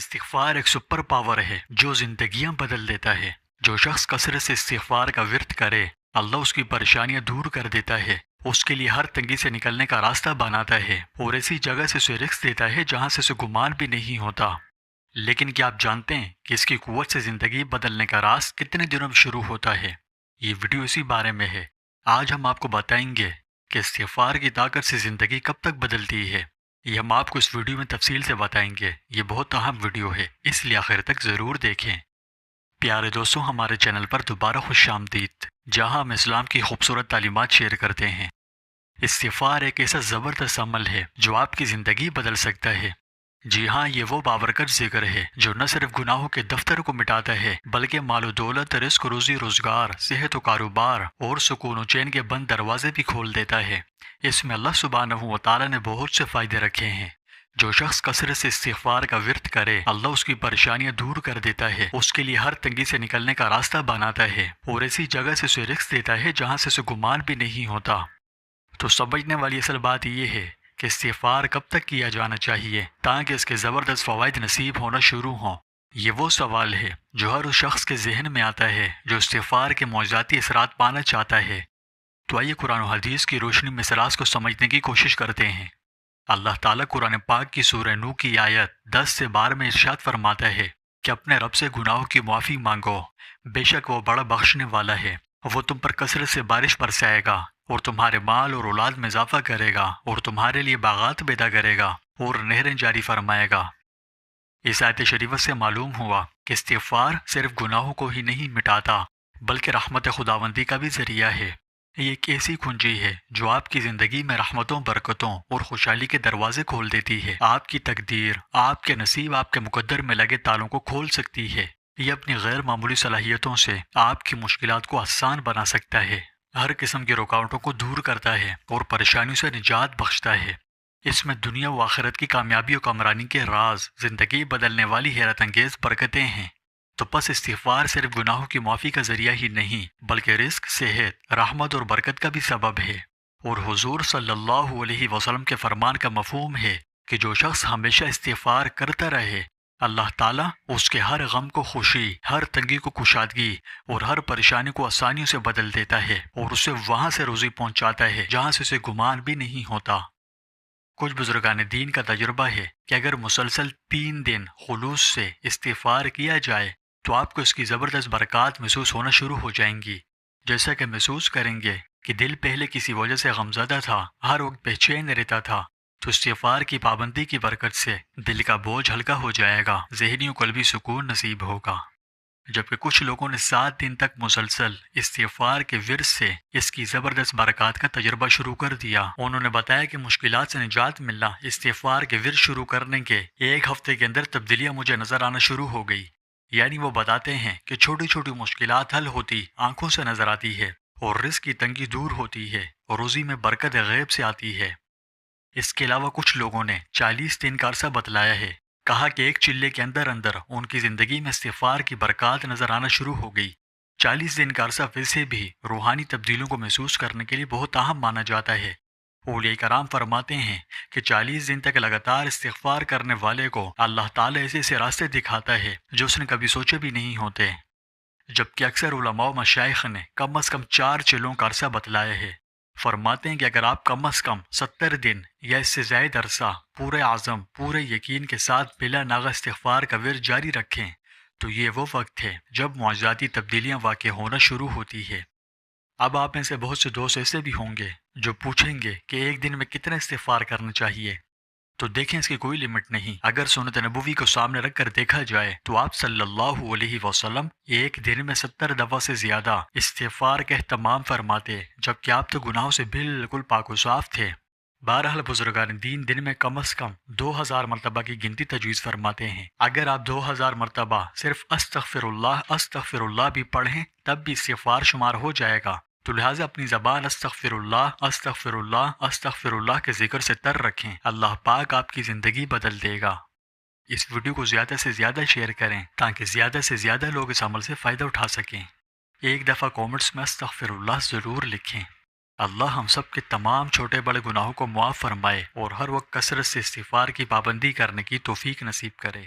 استغفار ایک super power ہے جو زندگیاں بدل دیتا ہے۔ جو شخص کثرت سے استغفار کا ورد کرے، اللہ اس کی پریشانیاں دور کر دیتا ہے، اس کے لیے ہر تنگی سے نکلنے کا راستہ بناتا ہے اور ایسی جگہ سے اسے رزق دیتا ہے جہاں سے اسے گمان بھی نہیں ہوتا۔ لیکن کیا آپ جانتے ہیں کہ اس کی قوت سے زندگی بدلنے کا راز کتنے دنوں میں شروع ہوتا ہے؟ یہ ویڈیو اسی بارے میں ہے۔ آج ہم آپ کو بتائیں گے کہ استغفار کی طاقت سے زندگی کب تک بدلتی ہے۔ یہ ہم آپ کو اس ویڈیو میں تفصیل سے بتائیں گے۔ یہ بہت اہم ویڈیو ہے، اس لیے آخر تک ضرور دیکھیں۔ پیارے دوستوں، ہمارے چینل پر دوبارہ خوش آمدید، جہاں ہم اسلام کی خوبصورت تعلیمات شیئر کرتے ہیں۔ استغفار ایک ایسا زبردست عمل ہے جو آپ کی زندگی بدل سکتا ہے۔ جی ہاں، یہ وہ بابرکت ذکر ہے جو نہ صرف گناہوں کے دفتر کو مٹاتا ہے بلکہ مال و دولت، رزق، روزی روزگار، صحت و کاروبار اور سکون و چین کے بند دروازے بھی کھول دیتا ہے۔ اس میں اللہ سبحانہ و تعالیٰ نے بہت سے فائدے رکھے ہیں۔ جو شخص کثرت سے استغفار کا ورد کرے، اللہ اس کی پریشانیاں دور کر دیتا ہے، اس کے لیے ہر تنگی سے نکلنے کا راستہ بناتا ہے اور ایسی جگہ سے اسے رزق دیتا ہے جہاں سے اسے گمان بھی نہیں ہوتا۔ تو سمجھنے والی اصل بات یہ ہے کہ استغفار کب تک کیا جانا چاہیے تاکہ اس کے زبردست فوائد نصیب ہونا شروع ہوں۔ یہ وہ سوال ہے جو ہر اس شخص کے ذہن میں آتا ہے جو استغفار کے معجزاتی اثرات پانا چاہتا ہے۔ تو آئیے قرآن و حدیث کی روشنی میں اس راز کو سمجھنے کی کوشش کرتے ہیں۔ اللہ تعالیٰ قرآن پاک کی سورہ نوح کی آیت 10 سے 12 میں ارشاد فرماتا ہے کہ اپنے رب سے گناہوں کی معافی مانگو، بے شک وہ بڑا بخشنے والا ہے۔ وہ تم پر کثرت سے بارش برسائے گا اور تمہارے مال اور اولاد میں اضافہ کرے گا اور تمہارے لیے باغات پیدا کرے گا اور نہریں جاری فرمائے گا۔ اس آیت شریفہ سے معلوم ہوا کہ استغفار صرف گناہوں کو ہی نہیں مٹاتا بلکہ رحمت خداوندی کا بھی ذریعہ ہے۔ یہ ایک ایسی کنجی ہے جو آپ کی زندگی میں رحمتوں، برکتوں اور خوشحالی کے دروازے کھول دیتی ہے۔ آپ کی تقدیر، آپ کے نصیب، آپ کے مقدر میں لگے تالوں کو کھول سکتی ہے۔ یہ اپنی غیر معمولی صلاحیتوں سے آپ کی مشکلات کو آسان بنا سکتا ہے، ہر قسم کی رکاوٹوں کو دور کرتا ہے اور پریشانیوں سے نجات بخشتا ہے۔ اس میں دنیا و آخرت کی کامیابی و کامرانی کے راز، زندگی بدلنے والی حیرت انگیز برکتیں ہیں۔ تو پس استغفار صرف گناہوں کی معافی کا ذریعہ ہی نہیں بلکہ رزق، صحت، رحمت اور برکت کا بھی سبب ہے۔ اور حضور صلی اللہ علیہ وسلم کے فرمان کا مفہوم ہے کہ جو شخص ہمیشہ استغفار کرتا رہے، اللہ تعالیٰ اس کے ہر غم کو خوشی، ہر تنگی کو کشادگی اور ہر پریشانی کو آسانیوں سے بدل دیتا ہے اور اسے وہاں سے روزی پہنچاتا ہے جہاں سے اسے گمان بھی نہیں ہوتا۔ کچھ بزرگان دین کا تجربہ ہے کہ اگر مسلسل 3 دن خلوص سے استغفار کیا جائے تو آپ کو اس کی زبردست برکات محسوس ہونا شروع ہو جائیں گی۔ جیسا کہ محسوس کریں گے کہ دل پہلے کسی وجہ سے غمزدہ تھا، ہر وقت بے چین رہتا تھا، تو استغفار کی پابندی کی برکت سے دل کا بوجھ ہلکا ہو جائے گا، ذہنی و قلبی سکون نصیب ہوگا۔ جبکہ کچھ لوگوں نے 7 دن تک مسلسل استغفار کے ورد سے اس کی زبردست برکات کا تجربہ شروع کر دیا۔ انہوں نے بتایا کہ مشکلات سے نجات ملنا استغفار کے ورد شروع کرنے کے 1 ہفتے کے اندر تبدیلیاں مجھے نظر آنا شروع ہو گئی۔ یعنی وہ بتاتے ہیں کہ چھوٹی چھوٹی مشکلات حل ہوتی، آنکھوں سے نظر آتی ہے اور رزق کی تنگی دور ہوتی ہے اور روزی میں برکت غیب سے آتی ہے۔ اس کے علاوہ کچھ لوگوں نے 40 دن کا عرصہ بتلایا ہے، کہا کہ ایک چلے کے اندر اندر ان کی زندگی میں استغفار کی برکات نظر آنا شروع ہو گئی۔ 40 دن کا عرصہ ویسے بھی روحانی تبدیلیوں کو محسوس کرنے کے لیے بہت اہم مانا جاتا ہے۔ اولیاء کرام فرماتے ہیں کہ 40 دن تک لگاتار استغفار کرنے والے کو اللہ تعالیٰ ایسے ایسے راستے دکھاتا ہے جو اس نے کبھی سوچے بھی نہیں ہوتے۔ جبکہ اکثر علماء و مشائخ نے کم از کم 4 چلوں کا عرصہ بتلایا ہے۔ فرماتے ہیں کہ اگر آپ کم از کم 70 دن یا اس سے زائد عرصہ پورے عزم، پورے یقین کے ساتھ بلا ناغہ استغفار کا ورد جاری رکھیں تو یہ وہ وقت ہے جب معجزاتی تبدیلیاں واقع ہونا شروع ہوتی ہے۔ اب آپ میں سے بہت سے دوست ایسے بھی ہوں گے جو پوچھیں گے کہ ایک دن میں کتنا استغفار کرنا چاہیے؟ تو دیکھیں، اس کی کوئی لمٹ نہیں۔ اگر سنت نبوی کو سامنے رکھ کر دیکھا جائے تو آپ صلی اللہ علیہ وسلم ایک دن میں 70 دفعہ سے زیادہ استغفار کا اہتمام فرماتے، جبکہ آپ تو گناہوں سے بالکل پاک و صاف تھے۔ بہرحال بزرگان دن میں کم از کم 2000 مرتبہ کی گنتی تجویز فرماتے ہیں۔ اگر آپ 2000 مرتبہ صرف استغفر اللہ بھی پڑھیں تب بھی استغفار شمار ہو جائے گا۔ تو لہٰذا اپنی زبان استغفر اللہ کے ذکر سے تر رکھیں، اللہ پاک آپ کی زندگی بدل دے گا۔ اس ویڈیو کو زیادہ سے زیادہ شیئر کریں تاکہ زیادہ سے زیادہ لوگ اس عمل سے فائدہ اٹھا سکیں۔ ایک دفعہ کومنٹس میں استغفر اللہ ضرور لکھیں۔ اللہ ہم سب کے تمام چھوٹے بڑے گناہوں کو معاف فرمائے اور ہر وقت کثرت سے استغفار کی پابندی کرنے کی توفیق نصیب کرے۔